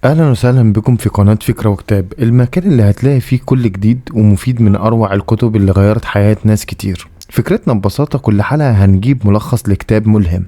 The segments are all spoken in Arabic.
اهلا وسهلا بكم في قناة فكرة وكتاب، المكان اللي هتلاقي فيه كل جديد ومفيد من اروع الكتب اللي غيرت حياة ناس كتير. فكرتنا ببساطة كل حلقة هنجيب ملخص لكتاب ملهم،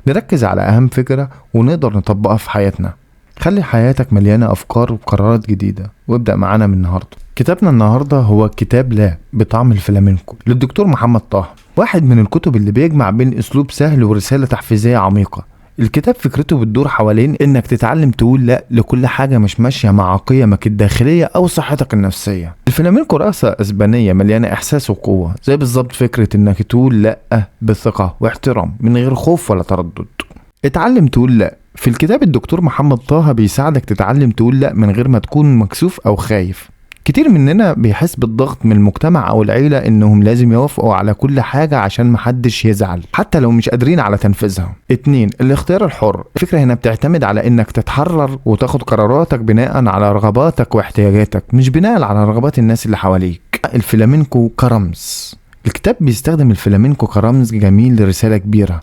نركز على اهم فكرة ونقدر نطبقها في حياتنا. خلي حياتك مليانة افكار وقرارات جديدة، وابدأ معانا من النهاردة. كتابنا النهاردة هو كتاب لا بطعم الفلامنكو للدكتور محمد طه، واحد من الكتب اللي بيجمع بين اسلوب سهل ورسالة تحفيزية عميقة. الكتاب فكرته بتدور حوالين انك تتعلم تقول لا لكل حاجة مش ماشية مع قيمك الداخلية او صحتك النفسية. الفلامنكو رقصة اسبانية مليانة احساس وقوة، زي بالظبط فكرة انك تقول لا بثقة واحترام من غير خوف ولا تردد. اتعلم تقول لا. في الكتاب الدكتور محمد طه بيساعدك تتعلم تقول لا من غير ما تكون مكسوف او خايف. كتير مننا بيحس بالضغط من المجتمع او العيلة انهم لازم يوافقوا على كل حاجة عشان محدش يزعل حتى لو مش قادرين على تنفيذها. 2. الاختيار الحر. الفكرة هنا بتعتمد على انك تتحرر وتاخد قراراتك بناء على رغباتك واحتياجاتك، مش بناء على رغبات الناس اللي حواليك. الفلامنكو كرمز. الكتاب بيستخدم الفلامنكو كرمز جميل لرسالة كبيرة،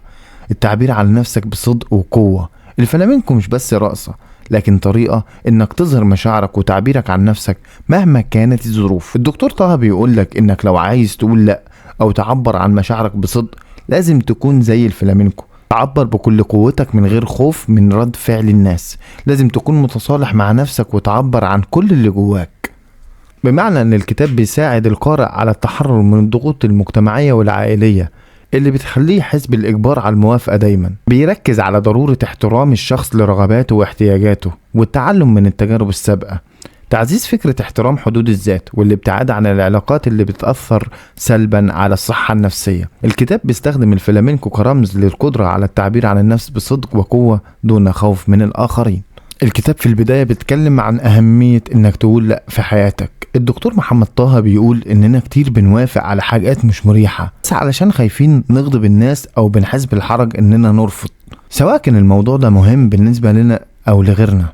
التعبير عن نفسك بصدق وقوة. الفلامنكو مش بس رقصة، لكن طريقة انك تظهر مشاعرك وتعبيرك عن نفسك مهما كانت الظروف. الدكتور طه بيقولك انك لو عايز تقول لا او تعبر عن مشاعرك بصدق لازم تكون زي الفلامنكو، تعبر بكل قوتك من غير خوف من رد فعل الناس. لازم تكون متصالح مع نفسك وتعبر عن كل اللي جواك. بمعنى ان الكتاب بيساعد القارئ على التحرر من الضغوط المجتمعية والعائلية اللي بتخليه يحس بالإجبار على الموافقة. دايما بيركز على ضرورة احترام الشخص لرغباته واحتياجاته والتعلم من التجارب السابقة، تعزيز فكرة احترام حدود الذات والابتعاد عن العلاقات اللي بتأثر سلبا على الصحة النفسية. الكتاب بيستخدم الفلامنكو كرمز للقدرة على التعبير عن النفس بصدق وقوة دون خوف من الآخرين. الكتاب في البداية بيتكلم عن أهمية إنك تقول لأ في حياتك. الدكتور محمد طه بيقول إننا كتير بنوافق على حاجات مش مريحة بس علشان خايفين نغضب الناس أو بنحس بالحرج إننا نرفض. سواء كان الموضوع ده مهم بالنسبة لنا أو لغيرنا،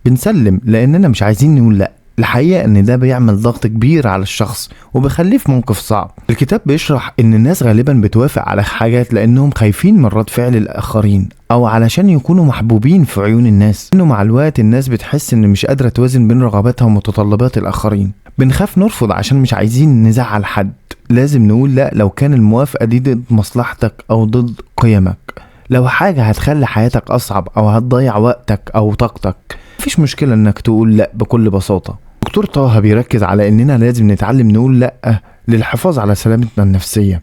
بنسلم لأننا مش عايزين نقول لأ. الحقيقة ان ده بيعمل ضغط كبير على الشخص وبيخليه في موقف صعب. الكتاب بيشرح ان الناس غالبا بتوافق على حاجات لانهم خايفين من رد فعل الاخرين او علشان يكونوا محبوبين في عيون الناس، انه مع الوقت الناس بتحس ان مش قادرة توازن بين رغباتها ومتطلبات الاخرين. بنخاف نرفض عشان مش عايزين نزعل حد. لازم نقول لا لو كان الموافقة دي ضد مصلحتك او ضد قيمك. لو حاجة هتخلي حياتك اصعب او هتضيع وقتك او طاقتك مفيش مشكلة انك تقول لا بكل بساطة. دكتور طه بيركز على اننا لازم نتعلم نقول لا للحفاظ على سلامتنا النفسية.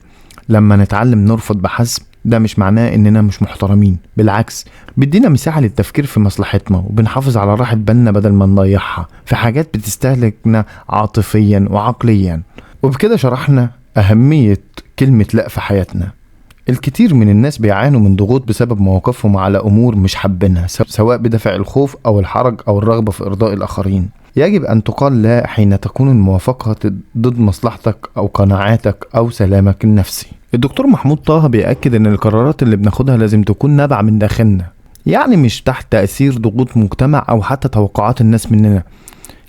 لما نتعلم نرفض بحسب ده مش معناه اننا مش محترمين، بالعكس بيدينا مساحة للتفكير في مصلحتنا وبنحافظ على راحة بالنا بدل ما نضيعها في حاجات بتستهلكنا عاطفيا وعقليا. وبكده شرحنا أهمية كلمة لا في حياتنا. الكثير من الناس بيعانوا من ضغوط بسبب مواقفهم على أمور مش حابينها، سواء بدافع الخوف أو الحرج أو الرغبة في إرضاء الآخرين. يجب أن تقال لا حين تكون الموافقة ضد مصلحتك أو قناعاتك أو سلامك النفسي. الدكتور محمود طه بيأكد أن القرارات اللي بناخدها لازم تكون نابعة من داخلنا، يعني مش تحت تأثير ضغوط مجتمع أو حتى توقعات الناس مننا.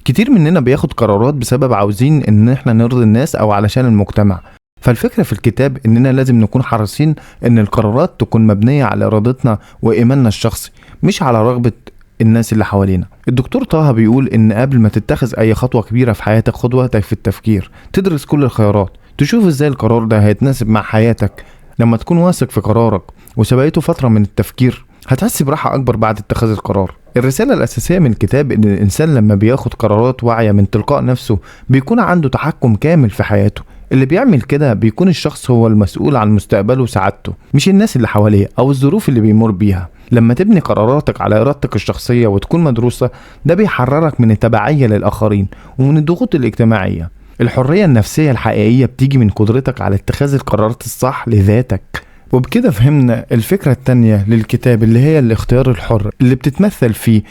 كتير مننا بياخد قرارات بسبب عاوزين ان احنا نرضي الناس او علشان المجتمع. فالفكرة في الكتاب اننا لازم نكون حريصين ان القرارات تكون مبنية على ارادتنا وايماننا الشخصي، مش على رغبة الناس اللي حوالينا. الدكتور طه بيقول ان قبل ما تتخذ اي خطوة كبيرة في حياتك خد وقتك في التفكير، تدرس كل الخيارات، تشوف ازاي القرار ده هيتناسب مع حياتك. لما تكون واثق في قرارك وسبقته فترة من التفكير هتحس براحة أكبر بعد اتخاذ القرار. الرسالة الأساسية من الكتاب إن الإنسان لما بياخد قرارات واعية من تلقاء نفسه بيكون عنده تحكم كامل في حياته. اللي بيعمل كده بيكون الشخص هو المسؤول عن مستقبله وسعادته، مش الناس اللي حواليه أو الظروف اللي بيمر بيها. لما تبني قراراتك على إرادتك الشخصية وتكون مدروسة ده بيحررك من التبعية للآخرين ومن الضغوط الاجتماعية. الحرية النفسية الحقيقية بتيجي من قدرتك على اتخاذ القرارات الصح لذاتك. وبكده فهمنا الفكرة التانية للكتاب اللي هي الاختيار الحر، اللي بتتمثل فيه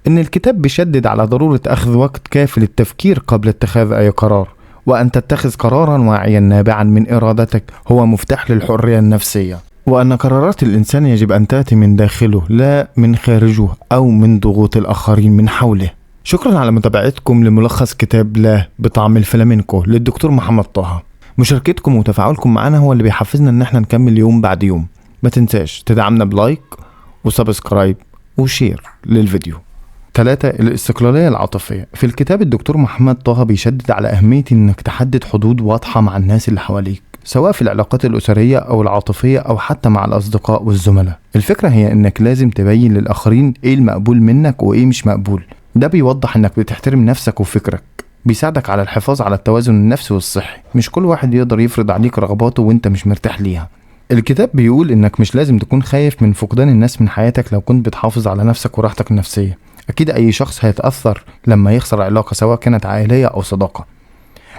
ان الكتاب بيشدد على ضرورة اخذ وقت كافي للتفكير قبل اتخاذ اي قرار، وان تتخذ قرارا واعيا نابعا من ارادتك هو مفتاح للحرية النفسية، وان قرارات الانسان يجب ان تأتي من داخله لا من خارجه او من ضغوط الاخرين من حوله. شكرا على متابعتكم لملخص كتاب لا بطعم الفلامنكو للدكتور محمد طه. مشاركتكم وتفاعلكم معنا هو اللي بيحفزنا ان احنا نكمل يوم بعد يوم. ما تنساش تدعمنا بلايك وسبسكرايب وشير للفيديو. 3. الاستقلالية العاطفية. في الكتاب الدكتور محمد طه بيشدد على أهمية إنك تحدد حدود واضحة مع الناس اللي حواليك، سواء في العلاقات الأسرية أو العاطفية أو حتى مع الأصدقاء والزملاء. الفكرة هي إنك لازم تبين للآخرين إيه المقبول منك وإيه مش مقبول. ده بيوضح إنك بتحترم نفسك وفكرك، بيساعدك على الحفاظ على التوازن النفسي والصحي. مش كل واحد يقدر يفرض عليك رغباته وإنت مش مرتاح ليها. الكتاب بيقول إنك مش لازم تكون خايف من فقدان الناس من حياتك لو كنت بتحافظ على نفسك وراحتك النفسية. أكيد أي شخص هيتأثر لما يخسر علاقة سواء كانت عائلية أو صداقة،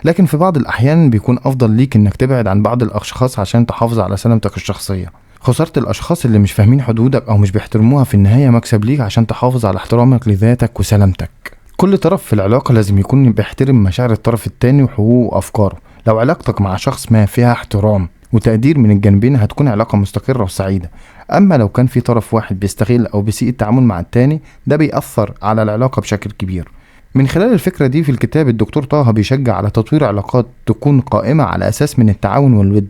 لكن في بعض الأحيان بيكون أفضل ليك إنك تبعد عن بعض الأشخاص عشان تحافظ على سلامتك الشخصية. خسارة الأشخاص اللي مش فاهمين حدودك أو مش بيحترموها في النهاية مكسب ليك عشان تحافظ على احترامك لذاتك وسلامتك. كل طرف في العلاقة لازم يكون بيحترم مشاعر الطرف التاني وحقوقه وأفكاره. لو علاقتك مع شخص ما فيها احترام وتقدير من الجانبين هتكون علاقة مستقرة وسعيدة. أما لو كان في طرف واحد بيستغل أو بيسيء التعامل مع التاني، ده بيأثر على العلاقة بشكل كبير. من خلال الفكرة دي في الكتاب الدكتور طه بيشجع على تطوير علاقات تكون قائمة على أساس من التعاون والود،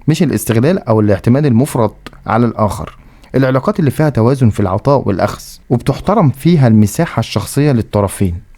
مش الاستغلال أو الاعتماد المفرط على الآخر. العلاقات اللي فيها توازن في العطاء والأخذ وبتحترم فيها المساحة الشخصية للطرفين.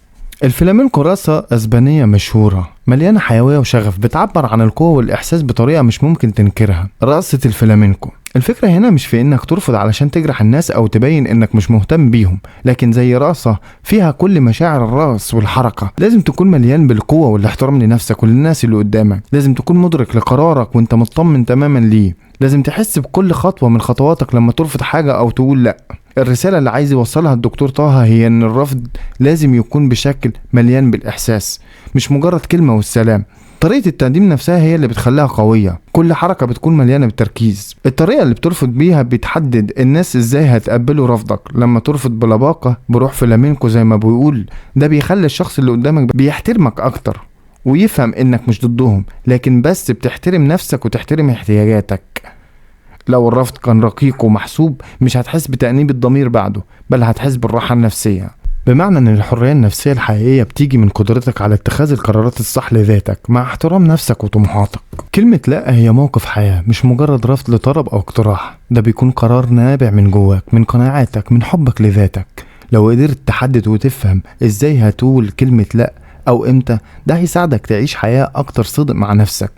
الفلامينكو رقصة أسبانية مشهورة مليانة حيوية وشغف، بتعبر عن القوة والإحساس بطريقة مش ممكن تنكرها. رقصة الفلامينكو الفكرة هنا مش في انك ترفض علشان تجرح الناس او تبين انك مش مهتم بيهم، لكن زي رقصة فيها كل مشاعر الرقص والحركة. لازم تكون مليان بالقوة والاحترام لنفسك وللناس اللي قدامك. لازم تكون مدرك لقرارك وانت مطمن تماما ليه. لازم تحس بكل خطوة من خطواتك لما ترفض حاجة او تقول لا. الرسالة اللي عايز يوصلها الدكتور طه هي ان الرفض لازم يكون بشكل مليان بالاحساس، مش مجرد كلمة والسلام. طريقة التقديم نفسها هي اللي بتخليها قوية. كل حركة بتكون مليانة بالتركيز. الطريقة اللي بترفض بيها بتحدد الناس ازاي هتقبلوا رفضك. لما ترفض بلباقة بروح فلامينكو زي ما بيقول، ده بيخلي الشخص اللي قدامك بيحترمك اكتر ويفهم انك مش ضدهم، لكن بس بتحترم نفسك وتحترم احتياجاتك. لو الرفض كان رقيق ومحسوب مش هتحس بتأنيب الضمير بعده، بل هتحس بالراحة النفسية. بمعنى ان الحرية النفسية الحقيقية بتيجي من قدرتك على اتخاذ القرارات الصح لذاتك مع احترام نفسك وطموحاتك. كلمة لا هي موقف حياة، مش مجرد رفض لطلب او اقتراح. ده بيكون قرار نابع من جواك، من قناعاتك، من حبك لذاتك. لو قدرت تحدد وتفهم ازاي هتقول كلمة لا او امتى، ده هيساعدك تعيش حياة اكتر صدق مع نفسك.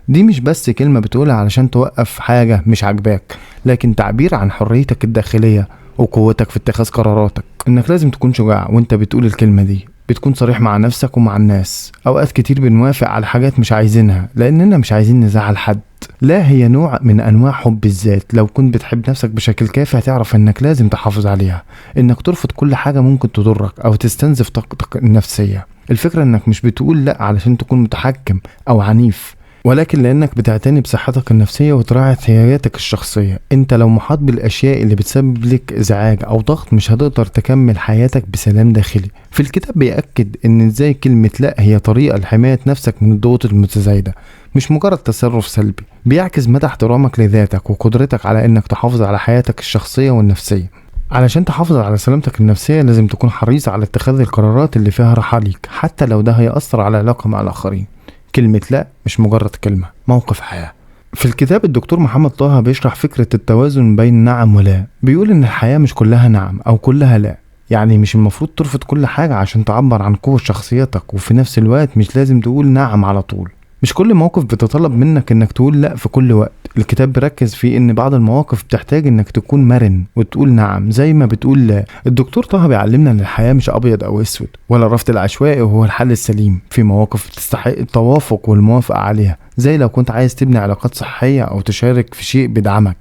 دي مش بس كلمة بتقولها علشان توقف حاجة مش عاجباك، لكن تعبير عن حريتك الداخلية وقوتك في اتخاذ قراراتك. انك لازم تكون شجاع وانت بتقول الكلمة دي، بتكون صريح مع نفسك ومع الناس. اوقات كتير بنوافق على حاجات مش عايزينها لاننا مش عايزين نزعل حد. لا، هي نوع من انواع حب الذات. لو كنت بتحب نفسك بشكل كافي هتعرف انك لازم تحافظ عليها، انك ترفض كل حاجة ممكن تضرك او تستنزف طاقتك النفسية. الفكرة انك مش بتقول لا علشان تكون متحكم او عنيف، ولكن لانك بتعتني بصحتك النفسية وتراعي احتياجاتك الشخصية. انت لو محاط بالاشياء اللي بتسبب لك ازعاج او ضغط مش هتقدر تكمل حياتك بسلام داخلي. في الكتاب بيأكد ان ازاي كلمة لا هي طريقة لحماية نفسك من الضغوط المتزايدة، مش مجرد تصرف سلبي. بيعكس مدى احترامك لذاتك وقدرتك على انك تحافظ على حياتك الشخصية والنفسية. علشان تحافظ على سلامتك النفسية لازم تكون حريص على اتخاذ القرارات اللي فيها راحة ليك، حتى لو ده هيأثر على العلاقة مع الآخرين. كلمة لا مش مجرد كلمة، موقف حياة. في الكتاب الدكتور محمد طه بيشرح فكرة التوازن بين نعم ولا. بيقول ان الحياة مش كلها نعم او كلها لا، يعني مش المفروض ترفض كل حاجة عشان تعبر عن قوة شخصيتك، وفي نفس الوقت مش لازم تقول نعم على طول. مش كل موقف بتطلب منك انك تقول لا في كل وقت. الكتاب بيركز في ان بعض المواقف بتحتاج انك تكون مرن وتقول نعم زي ما بتقول لا. الدكتور طه بيعلمنا ان الحياة مش ابيض او اسود، ولا الرفض العشوائي هو الحل السليم. في مواقف بتستحق التوافق والموافقة عليها، زي لو كنت عايز تبني علاقات صحية او تشارك في شيء بيدعمك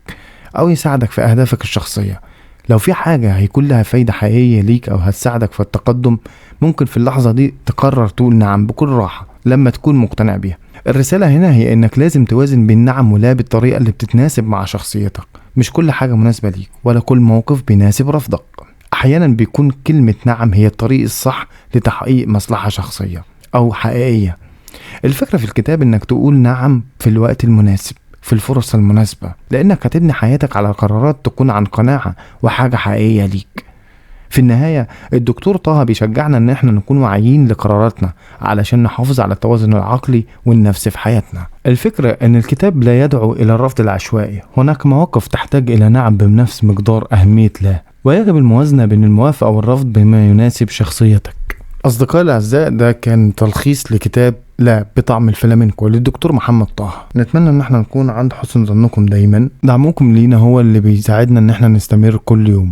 او يساعدك في اهدافك الشخصية. لو في حاجة هيكون لها فايدة حقيقية ليك او هتساعدك في التقدم، ممكن في اللحظة دي تقرر تقول نعم بكل راحة لما تكون مقتنع بيها. الرسالة هنا هي انك لازم توازن بين نعم ولا بالطريقة اللي بتتناسب مع شخصيتك. مش كل حاجة مناسبة ليك ولا كل موقف بيناسب رفضك. احيانا بيكون كلمة نعم هي الطريق الصح لتحقيق مصلحة شخصية او حقيقية. الفكرة في الكتاب انك تقول نعم في الوقت المناسب، في الفرص المناسبة، لانك هتبني حياتك على قرارات تكون عن قناعة وحاجة حقيقية ليك. في النهاية الدكتور طه بيشجعنا ان احنا نكون واعيين لقراراتنا علشان نحافظ على التوازن العقلي والنفسي في حياتنا. الفكرة ان الكتاب لا يدعو الى الرفض العشوائي. هناك مواقف تحتاج الى نعم بنفس مقدار اهمية لا، ويجب الموازنة بين الموافقة والرفض بما يناسب شخصيتك. أصدقائي الأعزاء، ده كان تلخيص لكتاب لا بطعم الفلامنكو للدكتور محمد طه. نتمنى ان احنا نكون عند حسن ظنكم دايما. دعمكم لينا هو اللي بيساعدنا ان احنا نستمر كل يوم.